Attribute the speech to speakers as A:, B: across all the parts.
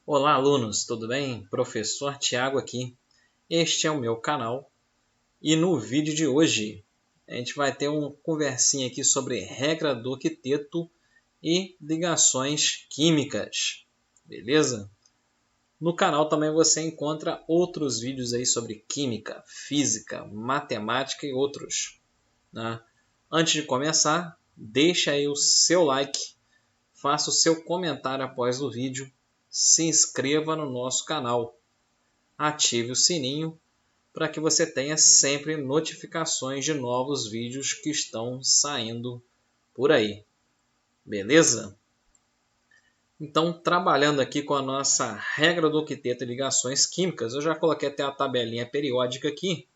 A: Olá, alunos, tudo bem? Professor Tiago aqui. Este é o meu canal e no vídeo de hoje a gente vai ter uma conversinha aqui sobre regra do octeto e ligações químicas, beleza? No canal também você encontra outros vídeos aí sobre química, física, matemática e outros, né? Antes de começar, deixa aí o seu like, faça o seu comentário após o vídeo, se inscreva no nosso canal, ative o sininho para que você tenha sempre notificações de novos vídeos que estão saindo por aí, beleza? Então, trabalhando aqui com a nossa regra do octeto e ligações químicas, eu já coloquei até a tabelinha periódica aqui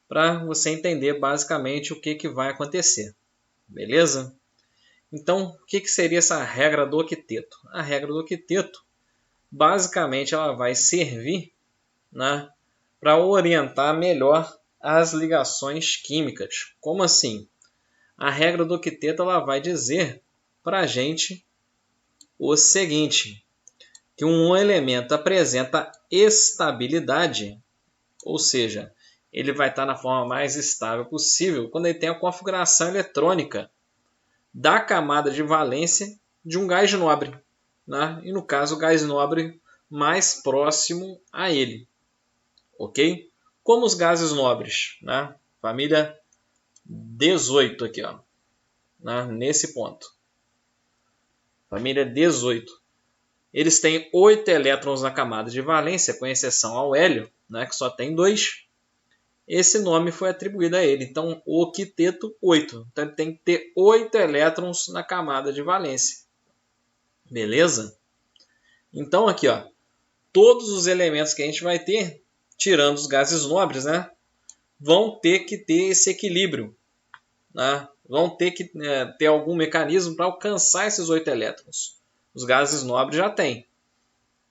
A: para você entender basicamente o que vai acontecer, beleza? Então, o que seria essa regra do octeto? A regra do octeto, basicamente, ela vai servir, né, para orientar melhor as ligações químicas. Como assim? A regra do octeto ela vai dizer para a gente o seguinte, que um elemento apresenta estabilidade, ou seja, ele vai estar na forma mais estável possível quando ele tem a configuração eletrônica da camada de valência de um gás nobre, né? E no caso o gás nobre mais próximo a ele, ok? Como os gases nobres, né? Família 18 aqui, ó, né? Nesse ponto. Família 18. Eles têm 8 elétrons na camada de valência, com exceção ao hélio, né? Que só tem 2. Esse nome foi atribuído a ele. Então, o octeto 8. Então, ele tem que ter 8 elétrons na camada de valência. Beleza? Então, aqui, ó, todos os elementos que a gente vai ter, tirando os gases nobres, né, vão ter que ter esse equilíbrio, né? Vão ter que ter algum mecanismo para alcançar esses 8 elétrons. Os gases nobres já têm.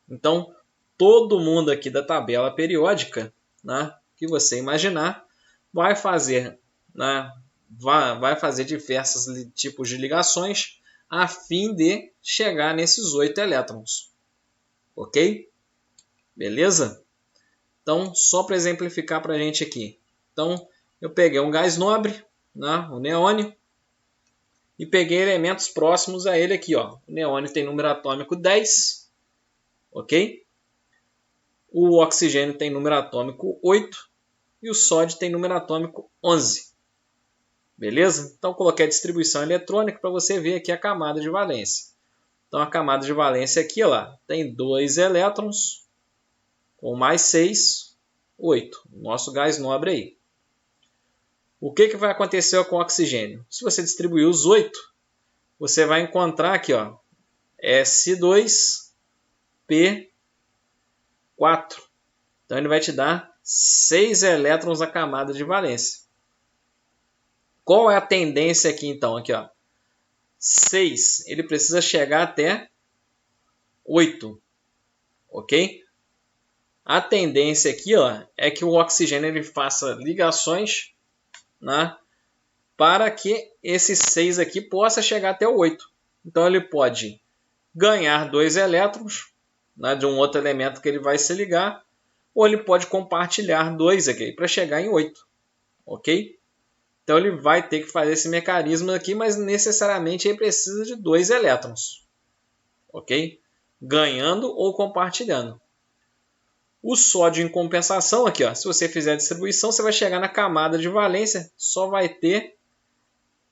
A: Então, todo mundo aqui da tabela periódica, né, que você imaginar, vai fazer, né, vai fazer diversos tipos de ligações a fim de chegar nesses 8 elétrons. Ok? Beleza? Então, só para exemplificar para a gente aqui. Então, eu peguei um gás nobre, né, o neônio, e peguei elementos próximos a ele aqui. Ó. O neônio tem número atômico 10, ok? O oxigênio tem número atômico 8 e o sódio tem número atômico 11. Beleza? Então, coloquei a distribuição eletrônica para você ver aqui a camada de valência. Então, a camada de valência aqui ó, tem 2 elétrons, com mais 6, 8. Nosso gás nobre aí. O que vai acontecer com o oxigênio? Se você distribuir os 8, você vai encontrar aqui ó, S2P4. Então ele vai te dar 6 elétrons na camada de valência. Qual é a tendência aqui então? Aqui, ó. 6, ele precisa chegar até 8. Ok? A tendência aqui ó, é que o oxigênio ele faça ligações, né, para que esse 6 aqui possa chegar até o 8. Então ele pode ganhar 2 elétrons, né, de um outro elemento que ele vai se ligar, ou ele pode compartilhar 2 aqui para chegar em 8. Ok? Então ele vai ter que fazer esse mecanismo aqui, mas necessariamente ele precisa de 2 elétrons. Ok? Ganhando ou compartilhando. O sódio em compensação aqui, ó, se você fizer a distribuição, você vai chegar na camada de valência, só vai ter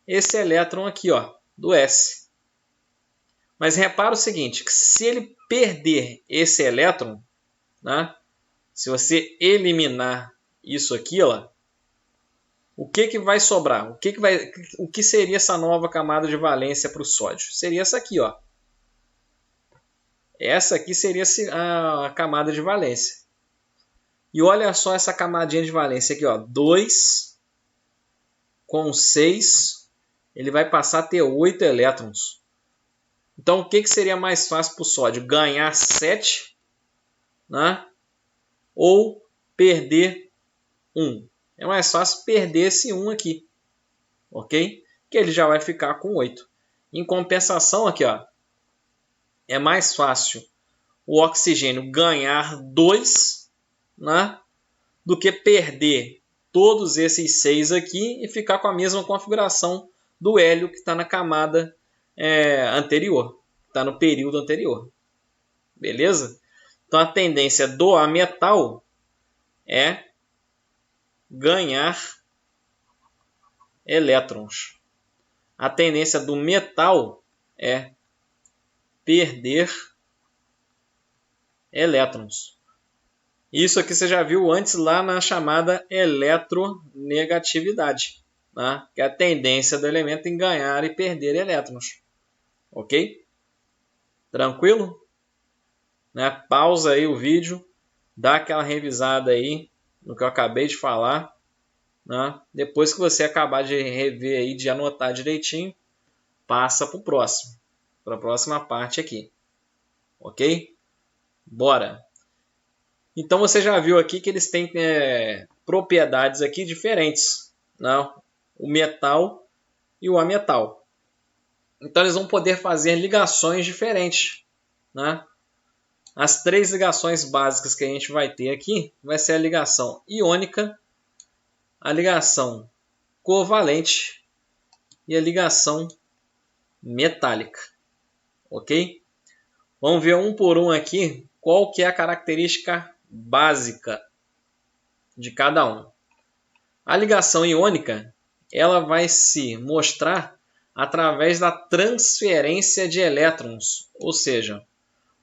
A: esse elétron aqui, ó, do S. Mas repara o seguinte, que se ele perder esse elétron, né, se você eliminar isso aqui, ó, o que vai sobrar? O que seria essa nova camada de valência para o sódio? Seria essa aqui, ó. Essa aqui seria a camada de valência. E olha só essa camadinha de valência aqui, ó. 2 com 6, ele vai passar a ter 8 elétrons. Então, o que seria mais fácil para o sódio? Ganhar 7, né? Ou perder 1. É mais fácil perder esse 1 aqui, ok? Que ele já vai ficar com 8. Em compensação aqui, ó, é mais fácil o oxigênio ganhar 2, né, do que perder todos esses 6 aqui e ficar com a mesma configuração do hélio que está na camada anterior, está no período anterior. Beleza? Então a tendência do ametal é ganhar elétrons. A tendência do metal é perder elétrons. Isso aqui você já viu antes lá na chamada eletronegatividade, né? Que é a tendência do elemento em ganhar e perder elétrons. Ok? Tranquilo? Né? Pausa aí o vídeo, dá aquela revisada aí no que eu acabei de falar. Né? Depois que você acabar de rever aí, de anotar direitinho, passa para o próximo, para a próxima parte aqui. Ok? Bora! Então você já viu aqui que eles têm propriedades aqui diferentes, né? O metal e o ametal. Então eles vão poder fazer ligações diferentes, né? As 3 ligações básicas que a gente vai ter aqui vai ser a ligação iônica, a ligação covalente e a ligação metálica. Ok? Vamos ver um por um aqui qual que é a característica básica de cada um. A ligação iônica, ela vai se mostrar através da transferência de elétrons, ou seja,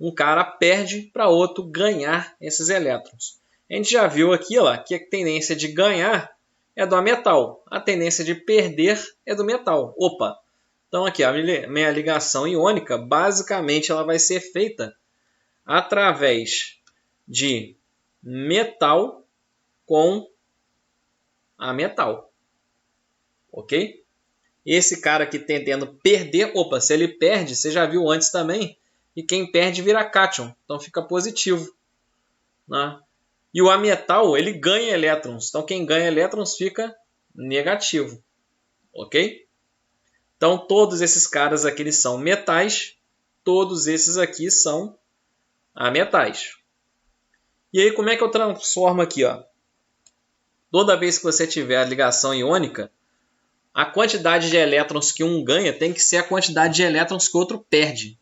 A: um cara perde para outro ganhar esses elétrons. A gente já viu aqui ó, que a tendência de ganhar é do ametal, a tendência de perder é do metal. Opa! Então aqui a minha ligação iônica, basicamente ela vai ser feita através de metal com ametal. Ok? Esse cara aqui tendendo perder, opa, se ele perde, você já viu antes também, e quem perde vira cátion, então fica positivo. Né? E o ametal, ele ganha elétrons, então quem ganha elétrons fica negativo. Ok? Então todos esses caras aqui eles são metais, todos esses aqui são ametais. E aí como é que eu transformo aqui? Ó? Toda vez que você tiver a ligação iônica, a quantidade de elétrons que um ganha tem que ser a quantidade de elétrons que o outro perde.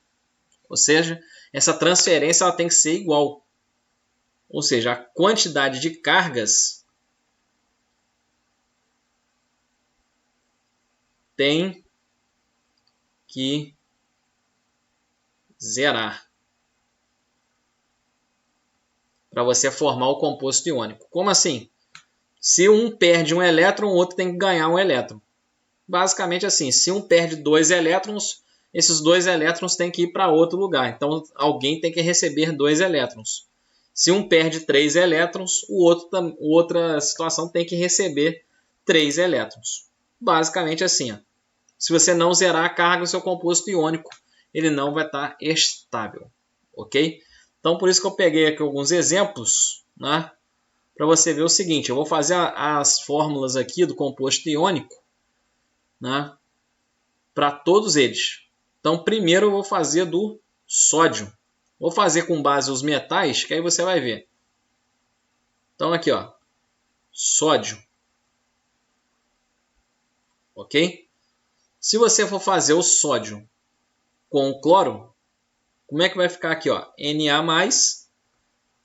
A: Ou seja, essa transferência ela tem que ser igual. Ou seja, a quantidade de cargas tem que zerar para você formar o composto iônico. Como assim? Se um perde um elétron, o outro tem que ganhar um elétron. Basicamente assim, se um perde 2 elétrons, esses 2 elétrons têm que ir para outro lugar. Então, alguém tem que receber 2 elétrons. Se um perde 3 elétrons, outra situação tem que receber 3 elétrons. Basicamente assim. Ó. Se você não zerar a carga do seu composto iônico, ele não vai estar estável. Ok? Então, por isso que eu peguei aqui alguns exemplos, né? Para você ver o seguinte, eu vou fazer as fórmulas aqui do composto iônico, né, para todos eles. Então, primeiro eu vou fazer do sódio. Vou fazer com base os metais, que aí você vai ver. Então, aqui, ó, sódio. Ok? Se você for fazer o sódio com o cloro, como é que vai ficar aqui? Ó? Na+,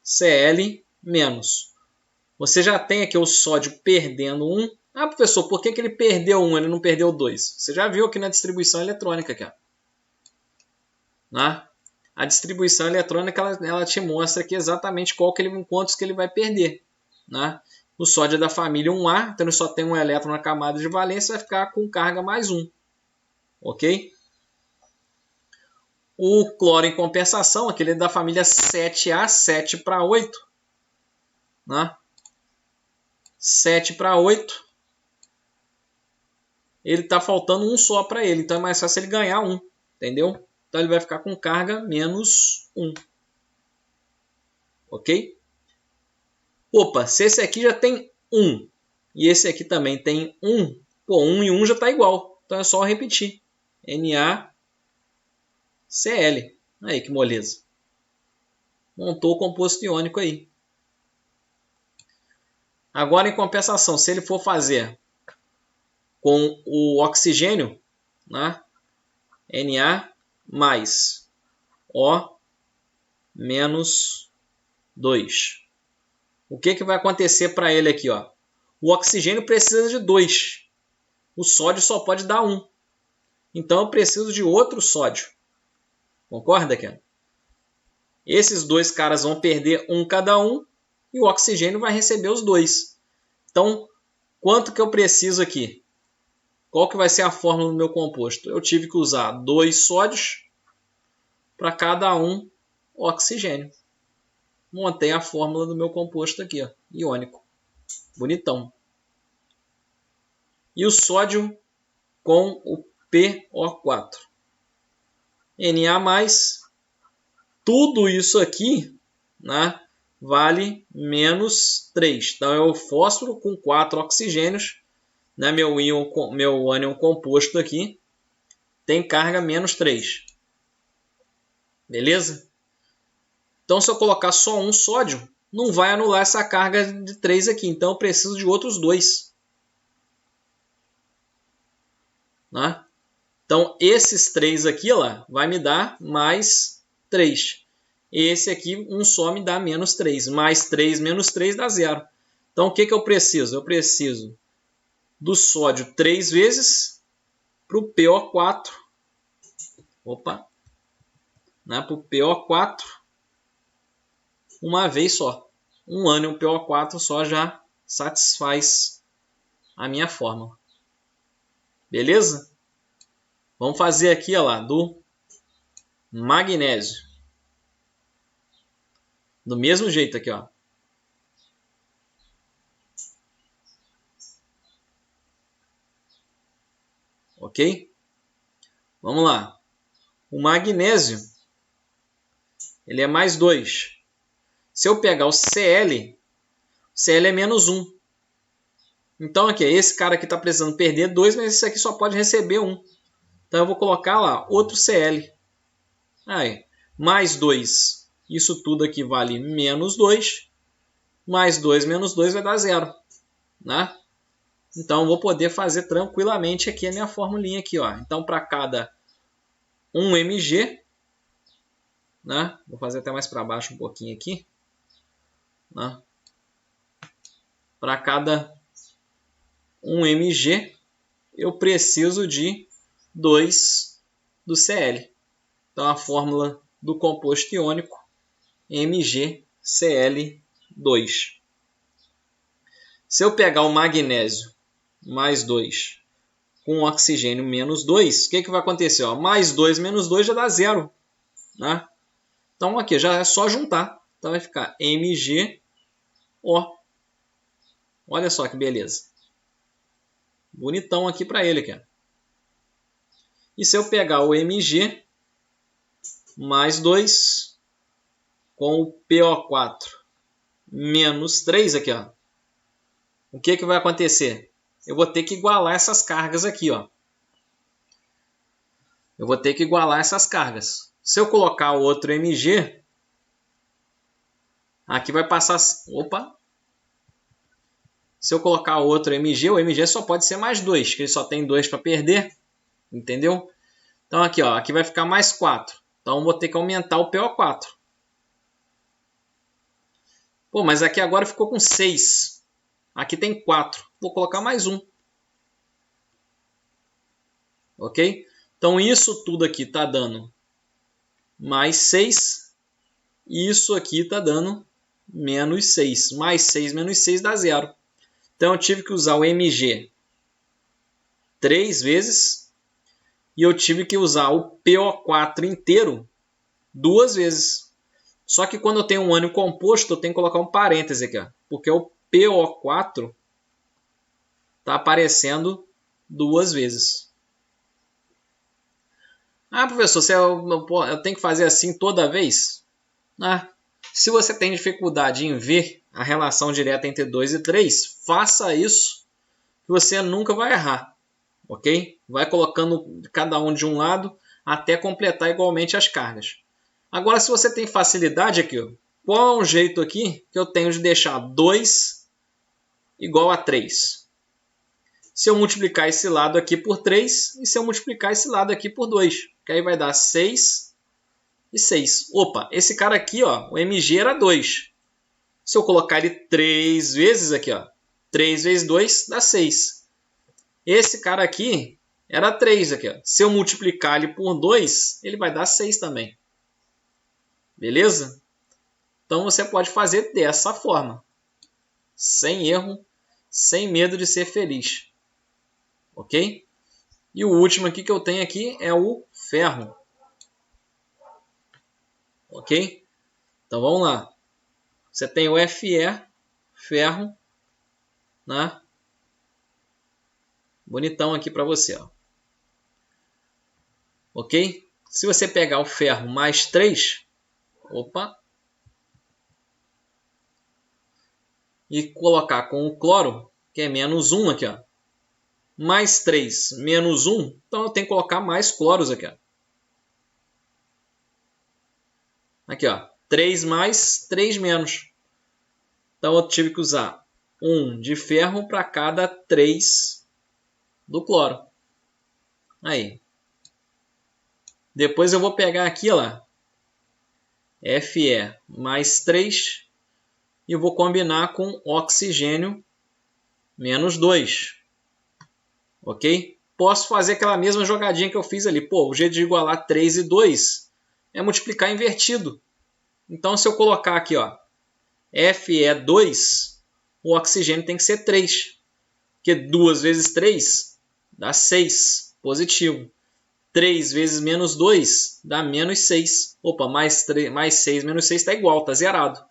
A: Cl-. Você já tem aqui o sódio perdendo 1. Ah, professor, por que ele perdeu 1, ele não perdeu 2? Você já viu aqui na distribuição eletrônica. Aqui, ó. Né? A distribuição eletrônica ela te mostra aqui exatamente quantos que ele vai perder. Né? O sódio é da família 1A, então ele só tem um elétron na camada de valência, vai ficar com carga mais 1. Ok? O cloro em compensação, aquele é da família 7A, 7 para 8. Né? 7 para 8. Ele está faltando um só para ele, então é mais fácil ele ganhar 1. Entendeu? Então ele vai ficar com carga menos 1. Ok? Opa, se esse aqui já tem 1 e esse aqui também tem 1, pô, 1 e 1 já está igual. Então é só repetir. NaCl. Aí que moleza. montou o composto iônico aí. Agora, em compensação, se ele for fazer com o oxigênio, né? Na mais O menos 2. O que vai acontecer para ele aqui? Ó? O oxigênio precisa de 2. O sódio só pode dar 1. Então, eu preciso de outro sódio. Concorda, Ken? Esses dois caras vão perder um cada um e o oxigênio vai receber os 2. Então, quanto que eu preciso aqui? Qual que vai ser a fórmula do meu composto? Eu tive que usar 2 sódios para cada um oxigênio. Montei a fórmula do meu composto aqui, ó, iônico. Bonitão. E o sódio com o PO4. Na+, tudo isso aqui, né, vale menos 3. Então é o fósforo com 4 oxigênios, né, meu ânion composto aqui, tem carga menos 3. Beleza? Então se eu colocar só um sódio, não vai anular essa carga de 3 aqui. Então eu preciso de outros 2. Né? Então esses 3 aqui, ó, vai me dar mais 3. Esse aqui, um só, me dá menos 3. Mais 3 menos 3 dá 0. Então o que eu preciso? Eu preciso do sódio 3 vezes para o PO4. Opa! Né? Para o PO4 uma vez só. Um ânion PO4 só já satisfaz a minha fórmula. Beleza? Vamos fazer aqui, ó lá, do magnésio. Do mesmo jeito aqui, ó. Ok? Vamos lá. O magnésio, ele é mais 2. Se eu pegar o Cl é menos 1. Então aqui, esse cara aqui está precisando perder 2, mas esse aqui só pode receber 1. Então eu vou colocar lá outro Cl. Aí, mais 2. Isso tudo aqui vale menos 2. Mais 2 menos 2 vai dar 0. Né? Então eu vou poder fazer tranquilamente aqui a minha formulinha aqui, ó. Então para cada 1 mg, né? Vou fazer até mais para baixo um pouquinho aqui. Né? Para cada 1 mg, eu preciso de 2 do Cl. Então a fórmula do composto iônico MgCl2. Se eu pegar o magnésio mais 2 com oxigênio menos 2, o que vai acontecer? Ó, mais 2 menos 2 já dá 0. Né? Então aqui já é só juntar. Então vai ficar MgO. Olha só que beleza. Bonitão aqui para ele. Aqui. E se eu pegar o Mg mais 2 com o PO4 menos 3 aqui, ó. O que vai acontecer? Eu vou ter que igualar essas cargas aqui, ó. Eu vou ter que igualar essas cargas. Se eu colocar o outro Mg, aqui vai passar... Opa! Se eu colocar o outro Mg, o Mg só pode ser mais 2, que ele só tem 2 para perder. Entendeu? Então aqui, ó, aqui vai ficar mais 4. Então eu vou ter que aumentar o PO4. Pô, mas aqui agora ficou com 6. Aqui tem 4. Vou colocar mais 1. Ok? Então isso tudo aqui está dando mais 6. E isso aqui está dando menos 6. Mais 6 menos 6 dá 0. Então eu tive que usar o Mg 3 vezes. E eu tive que usar o PO4 inteiro 2 vezes. Só que quando eu tenho um ânion composto, eu tenho que colocar um parêntese aqui. Ó, porque o PO4 está aparecendo 2 vezes. Ah, professor, eu tenho que fazer assim toda vez? Ah, se você tem dificuldade em ver a relação direta entre 2 e 3, faça isso que você nunca vai errar. Ok? Vai colocando cada um de um lado até completar igualmente as cargas. Agora, se você tem facilidade aqui, ó, qual é um jeito aqui que eu tenho de deixar 2 igual a 3? Se eu multiplicar esse lado aqui por 3 e se eu multiplicar esse lado aqui por 2, que aí vai dar 6 e 6. Opa, esse cara aqui, ó, o MG era 2. Se eu colocar ele 3 vezes aqui, ó, 3 vezes 2 dá 6. Esse cara aqui era 3 aqui, ó. Se eu multiplicar ele por 2, ele vai dar 6 também. Beleza? Então você pode fazer dessa forma. Sem erro, sem medo de ser feliz. Ok? E o último aqui que eu tenho aqui é o ferro. Ok? Então vamos lá. Você tem o Fe, ferro, né? Bonitão aqui para você, ó. Ok? Se você pegar o ferro mais 3, opa, e colocar com o cloro, que é menos 1 aqui, ó, mais 3, menos 1, então eu tenho que colocar mais cloros aqui, ó. Aqui, ó, 3 mais, 3 menos. Então eu tive que usar 1 de ferro para cada 3 do cloro. Aí. Depois eu vou pegar aqui, ó, Fe mais 3 e eu vou combinar com oxigênio menos 2. Ok? Posso fazer aquela mesma jogadinha que eu fiz ali. Pô, o jeito de igualar 3 e 2 é multiplicar invertido. Então, se eu colocar aqui, ó, Fe2, o oxigênio tem que ser 3. Porque 2 vezes 3 dá 6, positivo. 3 vezes menos 2 dá menos 6. Opa, mais 6 menos 6 está igual, está zerado.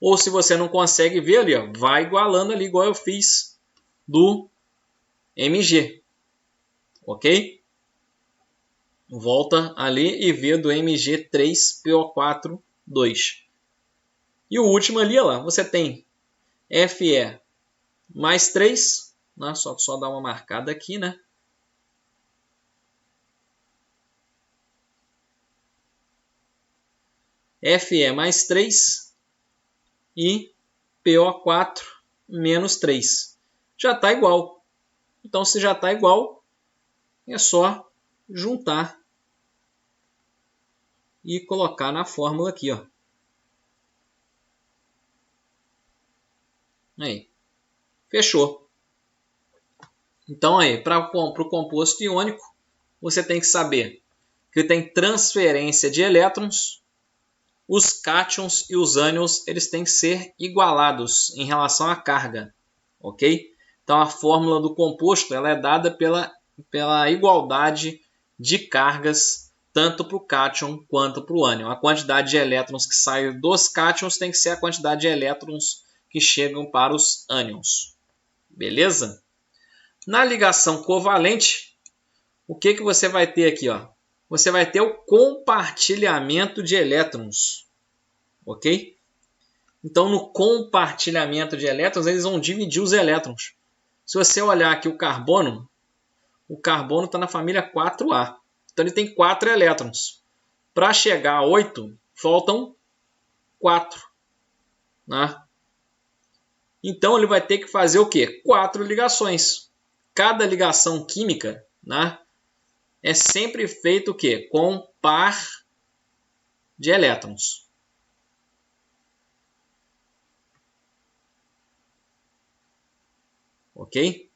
A: Ou se você não consegue ver ali, ó, vai igualando ali, igual eu fiz do MG. Ok? Volta ali e vê do MG3PO4-2. E o último ali, ó lá, você tem Fe mais 3. Né? Só dar uma marcada aqui, né? Fe mais 3 e PO4 menos 3. Já está igual. Então, se já está igual, é só juntar e colocar na fórmula aqui, ó. Aí. Fechou. Então, aí, para o composto iônico, você tem que saber que tem transferência de elétrons. Os cátions e os ânions eles têm que ser igualados em relação à carga, ok? Então a fórmula do composto ela é dada pela igualdade de cargas tanto para o cátion quanto para o ânion. A quantidade de elétrons que sai dos cátions tem que ser a quantidade de elétrons que chegam para os ânions. Beleza? Na ligação covalente, o que você vai ter aqui, ó? Você vai ter o compartilhamento de elétrons, ok? Então, no compartilhamento de elétrons, eles vão dividir os elétrons. Se você olhar aqui o carbono está na família 4A. Então, ele tem 4 elétrons. Para chegar a 8, faltam 4. Né? Então, ele vai ter que fazer o quê? 4 ligações. Cada ligação química, né, é sempre feito o quê? Com par de elétrons. Ok?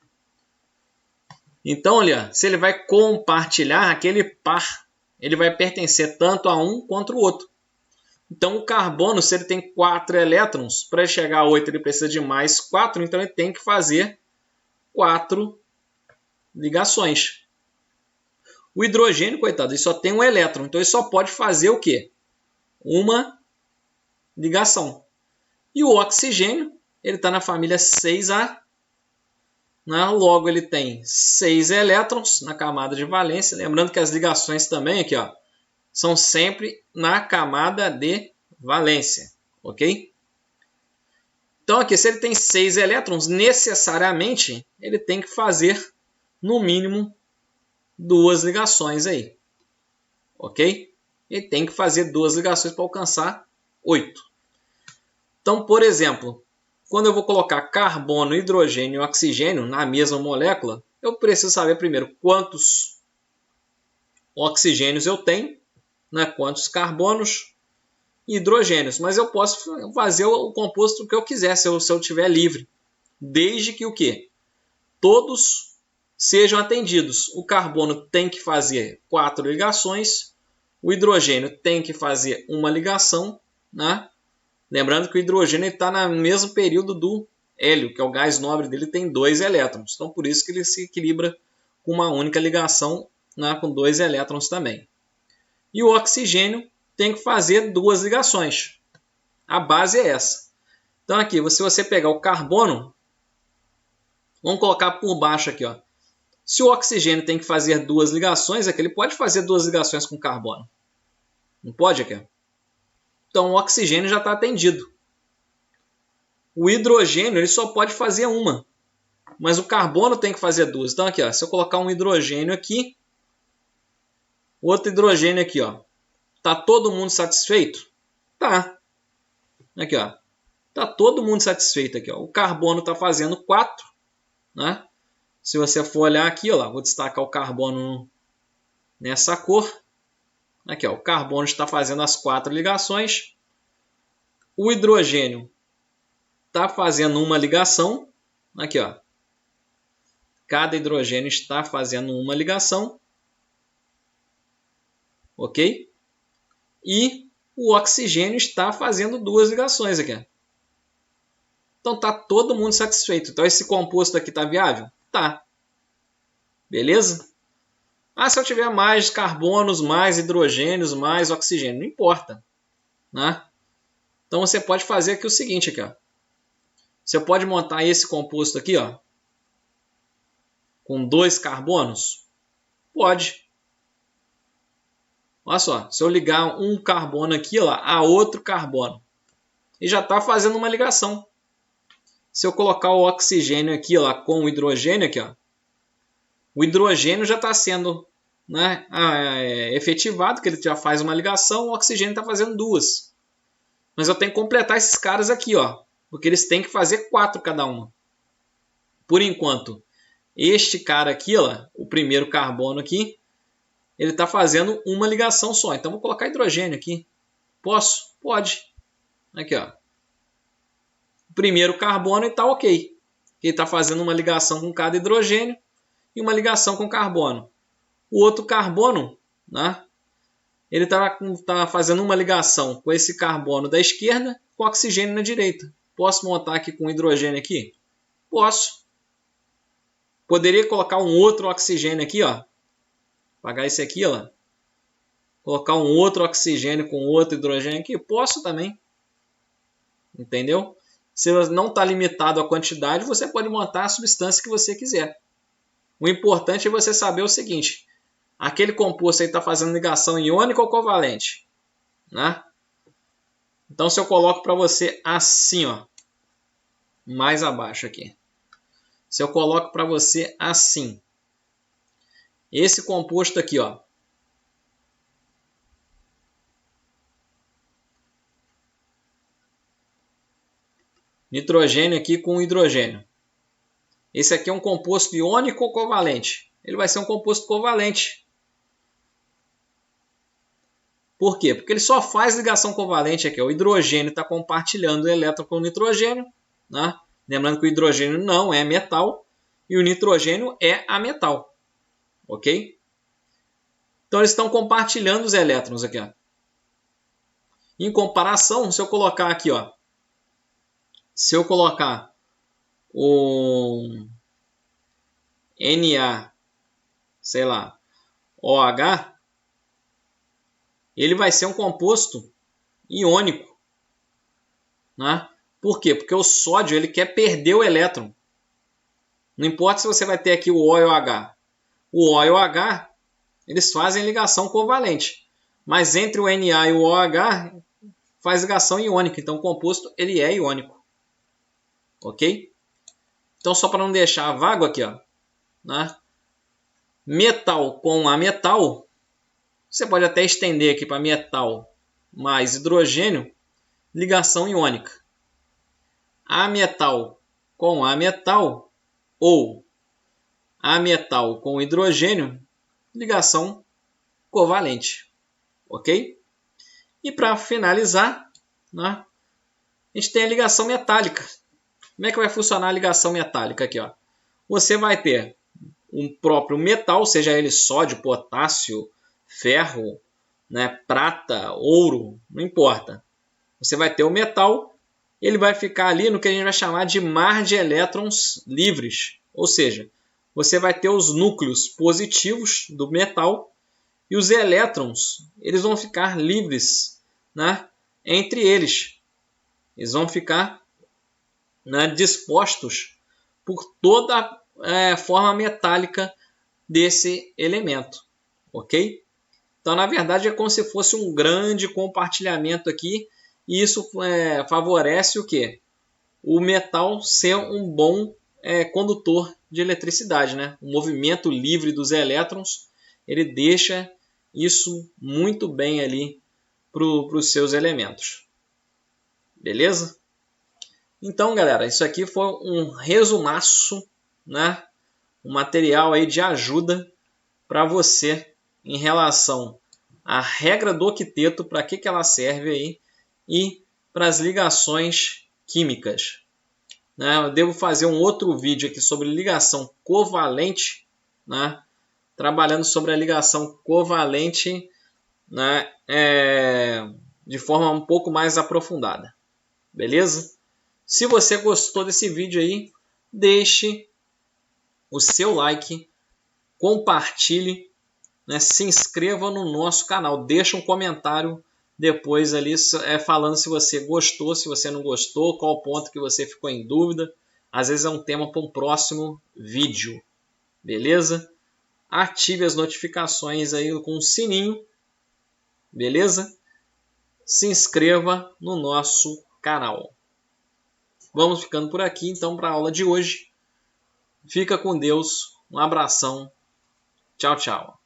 A: Então, olha, se ele vai compartilhar aquele par, ele vai pertencer tanto a um quanto o outro. Então, o carbono, se ele tem 4 elétrons, para chegar a 8 ele precisa de mais 4, então ele tem que fazer 4 ligações. O hidrogênio, coitado, ele só tem um elétron, então ele só pode fazer o quê? Uma ligação. E o oxigênio, ele está na família 6A, né? Logo ele tem 6 elétrons na camada de valência. Lembrando que as ligações também aqui, ó, são sempre na camada de valência, ok? Então aqui, se ele tem 6 elétrons, necessariamente ele tem que fazer no mínimo 2 ligações aí, ok? Ele tem que fazer 2 ligações para alcançar 8. Então, por exemplo, quando eu vou colocar carbono, hidrogênio e oxigênio na mesma molécula, eu preciso saber primeiro quantos oxigênios eu tenho, né? Quantos carbonos e hidrogênios. Mas eu posso fazer o composto que eu quiser, se eu tiver livre. Desde que o quê? Todos sejam atendidos. O carbono tem que fazer 4 ligações, o hidrogênio tem que fazer uma ligação, né? Lembrando que o hidrogênio está no mesmo período do hélio, que é o gás nobre dele, tem 2 elétrons. Então, por isso que ele se equilibra com uma única ligação, né, com 2 elétrons também. E o oxigênio tem que fazer 2 ligações. A base é essa. Então, aqui, se você pegar o carbono, vamos colocar por baixo aqui, ó. Se o oxigênio tem que fazer 2 ligações, aqui ele pode fazer 2 ligações com carbono. Não pode aqui? Então o oxigênio já está atendido. O hidrogênio ele só pode fazer uma. Mas o carbono tem que fazer 2. Então aqui, ó, se eu colocar um hidrogênio aqui, outro hidrogênio aqui, ó. Tá todo mundo satisfeito? Tá. Aqui, ó. Tá todo mundo satisfeito aqui, ó. O carbono está fazendo 4, né? Se você for olhar aqui, ó, vou destacar o carbono nessa cor. Aqui, ó, o carbono está fazendo as 4 ligações. O hidrogênio está fazendo uma ligação. Aqui, ó. Cada hidrogênio está fazendo uma ligação. Ok? E o oxigênio está fazendo 2 ligações aqui. Então está todo mundo satisfeito. Então esse composto aqui está viável? Tá. Beleza? Ah, se eu tiver mais carbonos, mais hidrogênios, mais oxigênio, não importa, né? Então você pode fazer aqui o seguinte aqui, ó. Você pode montar esse composto aqui, ó, com 2 carbonos? Pode. Olha só, se eu ligar um carbono aqui, ó, a outro carbono, e já está fazendo uma ligação. Se eu colocar o oxigênio aqui, ó, com o hidrogênio aqui, ó, o hidrogênio já está sendo, né, efetivado, que ele já faz uma ligação, o oxigênio está fazendo 2. Mas eu tenho que completar esses caras aqui, ó, porque eles têm que fazer 4 cada uma. Por enquanto, este cara aqui, ó, o primeiro carbono aqui, ele está fazendo uma ligação só. Então, vou colocar hidrogênio aqui. Posso? Pode. Aqui, ó. O primeiro carbono está ok. Ele está fazendo uma ligação com cada hidrogênio e uma ligação com carbono. O outro carbono, né, ele está fazendo uma ligação com esse carbono da esquerda com oxigênio na direita. Posso montar aqui com hidrogênio aqui? Posso. Poderia colocar um outro oxigênio aqui, ó. Apagar esse aqui, ó. Colocar um outro oxigênio com outro hidrogênio aqui? Posso também. Entendeu? Se não está limitado a quantidade, você pode montar a substância que você quiser. O importante é você saber o seguinte. Aquele composto aí está fazendo ligação iônica ou covalente? Né? Então, se eu coloco para você assim, ó, mais abaixo aqui. Se eu coloco para você assim. Esse composto aqui, ó. Nitrogênio aqui com hidrogênio. Esse aqui é um composto iônico ou covalente? Ele vai ser um composto covalente. Por quê? Porque ele só faz ligação covalente aqui. O hidrogênio está compartilhando o elétron com o nitrogênio. Né? Lembrando que o hidrogênio não é metal e o nitrogênio é ametal. Ok? Então eles estão compartilhando os elétrons aqui. Ó. Em comparação, se eu colocar aqui, ó, se eu colocar o Na, sei lá, OH, ele vai ser um composto iônico. Né? Por quê? Porque o sódio ele quer perder o elétron. Não importa se você vai ter aqui o O e o H. O O e o H, eles fazem ligação covalente. Mas entre o Na e o OH, faz ligação iônica. Então, o composto ele é iônico. Ok? Então, só para não deixar vago aqui, ó, né? Metal com ametal, você pode até estender aqui para metal mais hidrogênio, ligação iônica. Ametal com ametal ou ametal com hidrogênio, ligação covalente. Ok? E para finalizar, né, a gente tem a ligação metálica. Como é que vai funcionar a ligação metálica aqui? Ó? Você vai ter um próprio metal, seja ele sódio, potássio, ferro, né, prata, ouro, não importa. Você vai ter o metal, ele vai ficar ali no que a gente vai chamar de mar de elétrons livres. Ou seja, você vai ter os núcleos positivos do metal e os elétrons, eles vão ficar livres, né, entre eles. Eles vão ficar, né, dispostos por toda a forma metálica desse elemento. Ok? Então, na verdade, é como se fosse um grande compartilhamento aqui. E isso favorece o quê? O metal ser um bom condutor de eletricidade, né? O movimento livre dos elétrons, ele deixa isso muito bem ali para os seus elementos. Beleza? Então, galera, isso aqui foi um resumaço, né? Um material aí de ajuda para você em relação à regra do octeto, para que ela serve aí, e para as ligações químicas. Né? Eu devo fazer um outro vídeo aqui sobre ligação covalente, né? Trabalhando sobre a ligação covalente, né? De forma um pouco mais aprofundada. Beleza? Se você gostou desse vídeo aí, deixe o seu like, compartilhe, né? Se inscreva no nosso canal, deixa um comentário depois ali falando se você gostou, se você não gostou, qual ponto que você ficou em dúvida. Às vezes é um tema para um próximo vídeo, beleza? Ative as notificações aí com o sininho, beleza? Se inscreva no nosso canal. Vamos ficando por aqui então para a aula de hoje. Fica com Deus, um abração, tchau, tchau.